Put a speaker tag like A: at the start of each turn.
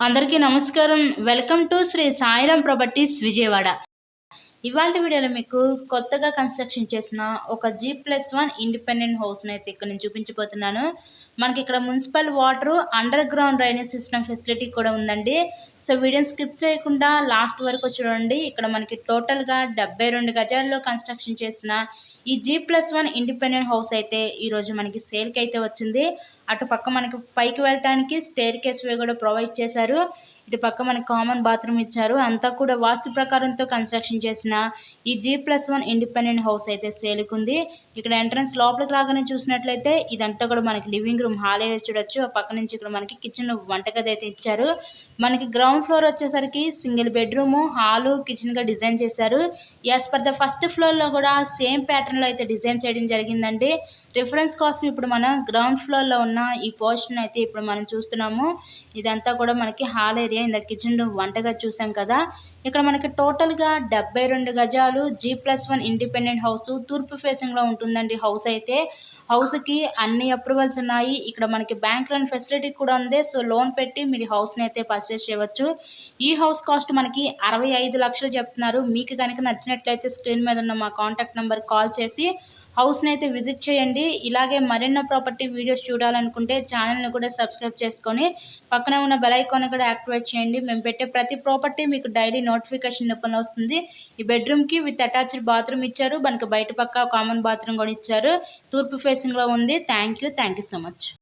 A: అందరికీ నమస్కారం. Welcome to Shri Sairam properties Vijayawada. ఇవాళ వీడియోలో మీకు కొత్తగా కన్స్ట్రక్షన్ చేసిన ఒక G+1 ఇండిపెండెంట్ హౌస్ని అయితే ఇక్కడ నేను చూపించబోతున్నాను. మనకి ఇక్కడ municipal water, under ground drainage system facility కూడా ఉందండి. సో వీడియోని స్కిప్ చేయకుండా లాస్ట్ వరకు చూడండి. ఇక్కడ మనకి టోటల్గా 72 గజాల్లో కన్స్ట్రక్షన్ చేసిన ఈ G+1 ఇండిపెండెంట్ హౌస్ అయితే ఈరోజు మనకి సేల్కి అయితే వచ్చింది. అటు పక్క మనకి పైకి వెళ్ళటానికి స్టేర్ కేస్ వే కూడా ప్రొవైడ్ చేశారు. ఇటు పక్క మనకి కామన్ బాత్రూమ్ ఇచ్చారు. అంతా కూడా వాస్తు ప్రకారంతో కన్స్ట్రక్షన్ చేసిన ఈ G+1 ఇండిపెండెంట్ హౌస్ అయితే సేల్కి ఉంది. ఇక్కడ ఎంట్రన్స్ లోపలికి రాగానే చూసినట్లయితే ఇదంతా కూడా మనకి లివింగ్ రూమ్ హాల్ ఏరియా చూడొచ్చు. ఆ పక్క నుంచి ఇక్కడ మనకి కిచెన్ వంటగది అయితే ఇచ్చారు. మనకి గ్రౌండ్ ఫ్లోర్ వచ్చేసరికి సింగిల్ బెడ్రూమ్, హాలు, కిచెన్గా డిజైన్ చేశారు. యాజ్ పర్ ద ఫస్ట్ ఫ్లోర్లో కూడా సేమ్ ప్యాటర్న్లో అయితే డిజైన్ చేయడం జరిగిందండి. రిఫరెన్స్ కోసం ఇప్పుడు మనం గ్రౌండ్ ఫ్లోర్లో ఉన్న ఈ పోర్షన్ అయితే ఇప్పుడు మనం చూస్తున్నాము. ఇదంతా కూడా మనకి హాల్ ఏరియా, ఇంత కిచెన్ వంటగది చూసాం కదా. ఇక్కడ మనకి టోటల్గా 72 గజాలు G+1 ఇండిపెండెంట్ హౌస్ తూర్పు ఫేసింగ్లో ఉంటుందండి. హౌస్ అయితే హౌస్కి అన్ని అప్రూవల్స్ ఉన్నాయి. ఇక్కడ మనకి బ్యాంక్ లోన్ ఫెసిలిటీ కూడా ఉంది. సో లోన్ పెట్టి మీరు హౌస్ని అయితే పర్చేస్ చేయవచ్చు. ఈ హౌస్ కాస్ట్ మనకి 65 లక్షలు చెప్తున్నారు. మీకు కనుక నచ్చినట్లయితే స్క్రీన్ మీద ఉన్న మా కాంటాక్ట్ నెంబర్ కాల్ చేసి హౌస్ని అయితే విజిట్ చేయండి. ఇలాగే మరెన్నో ప్రాపర్టీ వీడియోస్ చూడాలనుకుంటే ఛానల్ని కూడా సబ్స్క్రైబ్ చేసుకొని పక్కనే ఉన్న బెల్ ఐకాన్ కూడా యాక్టివేట్ చేయండి. మేము పెట్టే ప్రతి ప్రాపర్టీ మీకు డైలీ నోటిఫికేషన్ రూపంలో వస్తుంది. ఈ బెడ్రూమ్కి విత్ అటాచ్డ్ బాత్రూమ్ ఇచ్చారు. మనకి బయట పక్క కామన్ బాత్రూమ్ కూడా ఇచ్చారు. తూర్పు ఫేసింగ్లో ఉంది. Thank you so much.